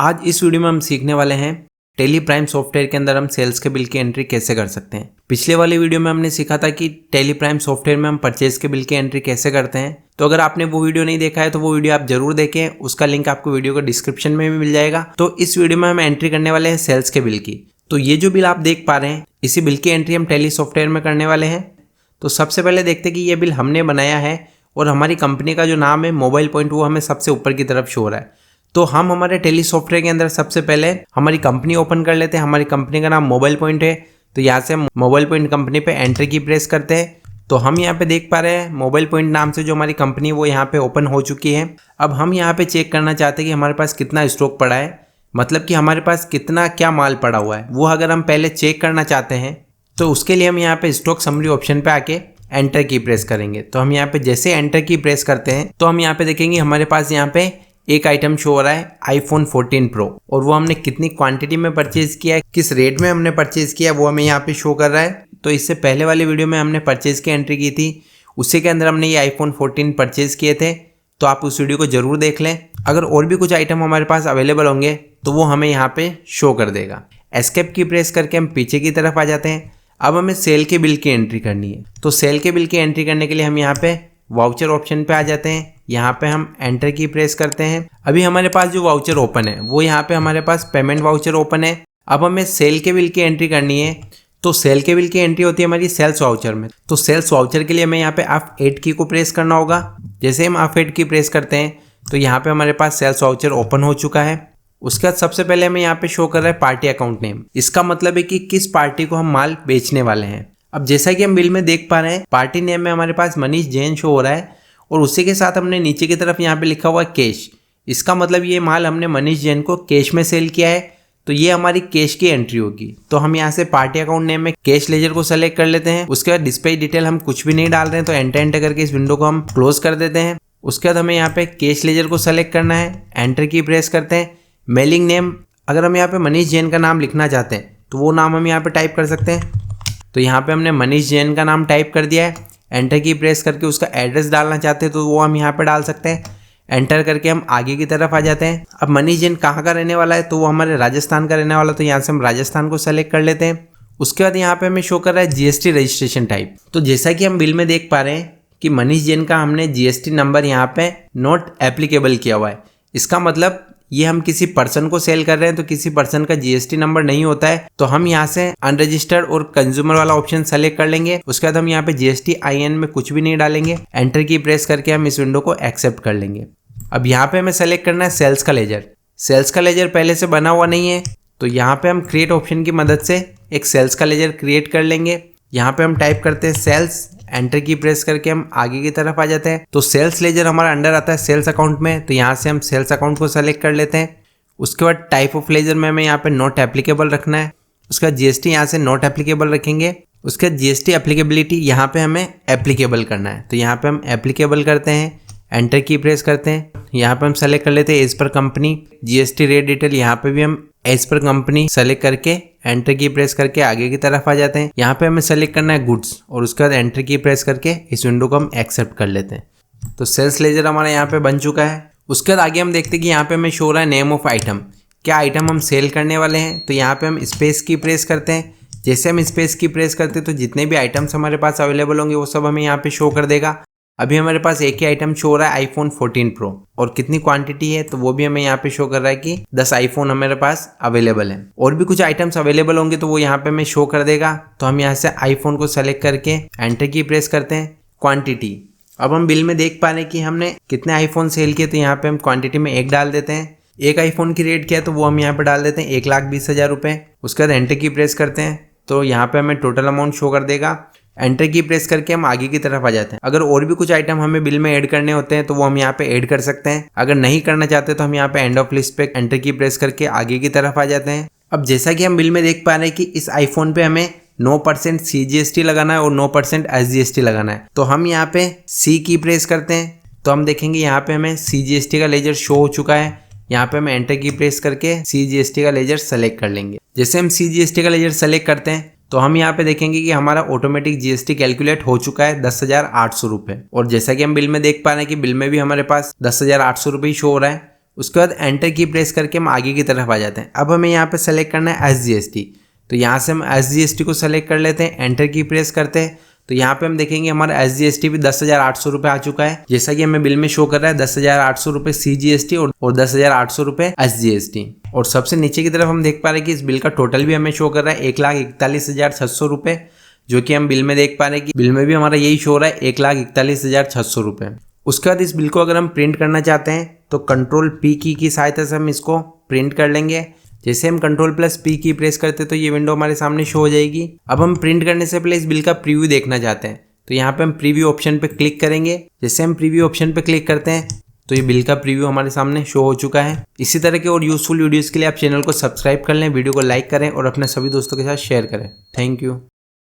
आज इस वीडियो में हम सीखने वाले हैं टेली प्राइम सॉफ्टवेयर के अंदर हम सेल्स के बिल की एंट्री कैसे कर सकते हैं। पिछले वाले वीडियो में हमने सीखा था कि टेली प्राइम सॉफ्टवेयर में हम परचेज के बिल की एंट्री कैसे करते हैं। तो अगर आपने वो वीडियो नहीं देखा है तो वो वीडियो आप जरूर देखें, उसका लिंक आपको वीडियो को डिस्क्रिप्शन में भी मिल जाएगा। तो इस वीडियो में हम एंट्री करने वाले हैं सेल्स के बिल की। तो ये जो बिल आप देख पा रहे हैं, इसी बिल की एंट्री हम टेली सॉफ्टवेयर में करने वाले हैं। तो सबसे पहले देखते हैं कि ये बिल हमने बनाया है और हमारी कंपनी का जो नाम है मोबाइल पॉइंट, वो हमें सबसे ऊपर की तरफ शो हो रहा है। तो हम हमारे टेली सॉफ्टवेयर के अंदर सबसे पहले हमारी कंपनी ओपन कर लेते हैं। हमारी कंपनी का नाम मोबाइल पॉइंट है, तो यहाँ से हम मोबाइल पॉइंट कंपनी पे एंटर की प्रेस करते हैं। तो हम यहाँ पे देख पा रहे हैं मोबाइल पॉइंट नाम से जो हमारी कंपनी है वो यहाँ पे ओपन हो चुकी है। अब हम यहाँ पे चेक करना चाहते हैं कि हमारे पास कितना स्टॉक पड़ा है, मतलब कि हमारे पास कितना क्या माल पड़ा हुआ है, वो अगर हम पहले चेक करना चाहते हैं तो उसके लिए हम यहाँ पे स्टॉक समरी ऑप्शन पे आके एंटर की प्रेस करेंगे। तो हम यहाँ पे जैसे एंटर की प्रेस करते हैं तो हम यहाँ पे देखेंगे हमारे पास यहाँ पे एक आइटम शो हो रहा है iPhone 14 Pro, और वो हमने कितनी क्वांटिटी में परचेज किया है, किस रेट में हमने परचेज किया, वो हमें यहाँ पे शो कर रहा है। तो इससे पहले वाली वीडियो में हमने परचेज की एंट्री की थी, उसी के अंदर हमने ये iPhone 14 परचेज किए थे। तो आप उस वीडियो को जरूर देख लें। अगर और भी कुछ आइटम हमारे पास अवेलेबल होंगे तो वो हमें यहाँ पे शो कर देगा। एस्केप की प्रेस करके हम पीछे की तरफ आ जाते हैं। अब हमें सेल के बिल की एंट्री करनी है। तो सेल के बिल की एंट्री करने के लिए हम यहाँ पे वाउचर ऑप्शन पे आ जाते हैं। यहाँ पे हम एंटर की प्रेस करते हैं। अभी हमारे पास जो वाउचर ओपन है वो यहाँ पे हमारे पास पेमेंट वाउचर ओपन है। अब हमें सेल के बिल की एंट्री करनी है। तो सेल के बिल की एंट्री होती है हमारी सेल्स वाउचर में। तो सेल्स वाउचर के लिए हमें यहाँ पे F8 की को प्रेस करना होगा। जैसे हम F8 की प्रेस करते हैं तो यहाँ पे हमारे पास सेल्स वाउचर ओपन हो चुका है। उसके बाद सबसे पहले हमें यहाँ पे शो कर रहा है पार्टी अकाउंट नेम। इसका मतलब है कि किस पार्टी को हम माल बेचने वाले हैं। अब जैसा कि हम बिल में देख पा रहे हैं, पार्टी नेम में हमारे पास मनीष जैन शो हो रहा है और उसी के साथ हमने नीचे की तरफ यहाँ पे लिखा हुआ है कैश। इसका मतलब ये माल हमने मनीष जैन को कैश में सेल किया है, तो ये हमारी कैश की एंट्री होगी। तो हम यहाँ से पार्टी अकाउंट नेम में कैश लेजर को सेलेक्ट कर लेते हैं। उसके बाद डिस्प्ले डिटेल हम कुछ भी नहीं डाल रहे हैं, तो एंटर करके इस विंडो को हम क्लोज कर देते हैं। उसके बाद हमें यहाँ पे कैश लेजर को सेलेक्ट करना है, एंटर की प्रेस करते हैं। मेलिंग नेम, अगर हम यहाँ पे मनीष जैन का नाम लिखना चाहते हैं तो वो नाम हम यहाँ पे टाइप कर सकते हैं। तो यहाँ पे हमने मनीष जैन का नाम टाइप कर दिया है। एंटर की प्रेस करके उसका एड्रेस डालना चाहते हैं तो वो हम यहाँ पे डाल सकते हैं। एंटर करके हम आगे की तरफ आ जाते हैं। अब मनीष जैन कहाँ का रहने वाला है, तो वो हमारे राजस्थान का रहने वाला, तो यहाँ से हम राजस्थान को सेलेक्ट कर लेते हैं। उसके बाद यहाँ पे हमें शो कर रहा है GST रजिस्ट्रेशन टाइप। तो जैसा कि हम बिल में देख पा रहे हैं कि मनीष जैन का हमने GST नंबर यहाँ पे नॉट एप्लीकेबल किया हुआ है। इसका मतलब ये हम किसी पर्सन को सेल कर रहे हैं तो किसी पर्सन का GST नंबर नहीं होता है। तो हम यहाँ से अनरजिस्टर्ड और कंज्यूमर वाला ऑप्शन सेलेक्ट कर लेंगे। उसके बाद हम यहाँ पे GST IN में कुछ भी नहीं डालेंगे। एंटर की प्रेस करके हम इस विंडो को एक्सेप्ट कर लेंगे। अब यहाँ पे हमें सेलेक्ट करना है सेल्स का लेजर। सेल्स का लेजर पहले से बना हुआ नहीं है, तो यहाँ पे हम क्रिएट ऑप्शन की मदद से एक सेल्स का लेजर क्रिएट कर लेंगे। यहाँ पे हम टाइप करते हैं सेल्स, एंटर की प्रेस करके हम आगे की तरफ आ जाते हैं। तो सेल्स लेजर हमारा अंडर आता है सेल्स अकाउंट में, तो यहाँ से हम सेल्स अकाउंट को सेलेक्ट कर लेते हैं। उसके बाद टाइप ऑफ लेजर में हमें यहाँ पे नॉट एप्लीकेबल रखना है। उसका GST यहाँ से नॉट एप्लीकेबल रखेंगे। उसके बाद GST एप्लीकेबिलिटी यहाँ पे हमें एप्लीकेबल करना है, तो यहाँ पे हम एप्लीकेबल करते हैं। एंटर की प्रेस करते हैं। यहाँ पे हम सेलेक्ट कर लेते हैं as per company. GST rate detail यहाँ पे भी हम एज पर कंपनी सेलेक्ट करके एंटर की प्रेस करके आगे की तरफ आ जाते हैं। यहाँ पे हमें सेलेक्ट करना है गुड्स, और उसके बाद एंटर की प्रेस करके इस विंडो को हम एक्सेप्ट कर लेते हैं। तो सेल्स लेजर हमारा यहाँ पे बन चुका है। उसके बाद आगे हम देखते हैं कि यहाँ पे हमें शो रहा है नेम ऑफ आइटम, क्या आइटम हम सेल करने वाले हैं। तो यहाँ पे हम स्पेस की प्रेस करते हैं। जैसे हम स्पेस की प्रेस करते हैं तो जितने भी आइटम्स हमारे पास अवेलेबल होंगे वो सब हमें यहाँ पे शो कर देगा। अभी हमारे पास एक ही आइटम शो हो रहा है iPhone 14 Pro, और कितनी क्वांटिटी है तो वो भी हमें यहाँ पे शो कर रहा है कि 10 iPhone हमारे पास अवेलेबल है। और भी कुछ आइटम्स अवेलेबल होंगे तो वो यहाँ पे हमें शो कर देगा। तो हम यहाँ से iPhone को सेलेक्ट करके एंटर की प्रेस करते हैं। क्वांटिटी, अब हम बिल में देख पा रहे हैं कि हमने कितने आईफोन सेल किए, तो यहाँ पे हम क्वांटिटी में 1 डाल देते हैं। एक आईफोन की रेट क्या है तो वो हम यहाँ पे डाल देते हैं 1,20,000 रुपये। उसके बाद एंटर की प्रेस करते हैं तो यहाँ पे हमें टोटल अमाउंट शो कर देगा। एंटर की प्रेस करके हम आगे की तरफ आ जाते हैं। अगर और भी कुछ आइटम हमें बिल में ऐड करने होते हैं तो वो हम यहाँ पे ऐड कर सकते हैं। अगर नहीं करना चाहते तो हम यहाँ पे एंड ऑफ लिस्ट पे एंटर की प्रेस करके आगे की तरफ आ जाते हैं। अब जैसा कि हम बिल में देख पा रहे हैं कि इस आईफोन पे हमें 9% CGST लगाना है और 9% SGST लगाना है। तो हम यहाँ पे C की प्रेस करते हैं तो हम देखेंगे यहाँ पे हमें CGST का लेजर शो हो चुका है। यहाँ पे हम एंटर की प्रेस करके CGST का लेजर सेलेक्ट कर लेंगे। जैसे हम CGST का लेजर सेलेक्ट करते हैं तो हम यहाँ पे देखेंगे कि हमारा ऑटोमेटिक GST कैलकुलेट हो चुका है 10,800 रुपये। और जैसा कि हम बिल में देख पा रहे हैं कि बिल में भी हमारे पास 10,800 रुपये शो हो रहा है। उसके बाद एंटर की प्रेस करके हम आगे की तरफ आ जाते हैं। अब हमें यहाँ पे सेलेक्ट करना है SGST, तो यहाँ से हम SGST को सेलेक्ट कर लेते हैं, एंटर की प्रेस करते हैं। तो यहाँ पे हम देखेंगे हमारा SGST भी 10,800 रुपये आ चुका है, जैसा कि हमें बिल में शो कर रहा है 10,800 रुपये CGST और 10,800 रुपये SGST। और सबसे नीचे की तरफ हम देख पा रहे हैं कि इस बिल का टोटल भी हमें शो कर रहा है 1,41,600 रुपये, जो कि हम बिल में देख पा रहे हैं कि बिल में भी हमारा यही शो हो रहा है 1,41,600 रुपये। उसके बाद इस बिल को अगर हम प्रिंट करना चाहते हैं तो Ctrl+P की सहायता से हम इसको प्रिंट कर लेंगे। जैसे हम Ctrl+P की प्रेस करते तो ये विंडो हमारे सामने शो हो जाएगी। अब हम प्रिंट करने से पहले इस बिल का प्रीव्यू देखना चाहते हैं, तो यहाँ पे हम प्रीव्यू ऑप्शन पे क्लिक करेंगे। जैसे हम प्रीव्यू ऑप्शन पे क्लिक करते हैं तो ये बिल का प्रीव्यू हमारे सामने शो हो चुका है। इसी तरह के और यूजफुल वीडियोज़ के लिए आप चैनल को सब्सक्राइब कर लें, वीडियो को लाइक करें और अपने सभी दोस्तों के साथ शेयर करें। Thank you.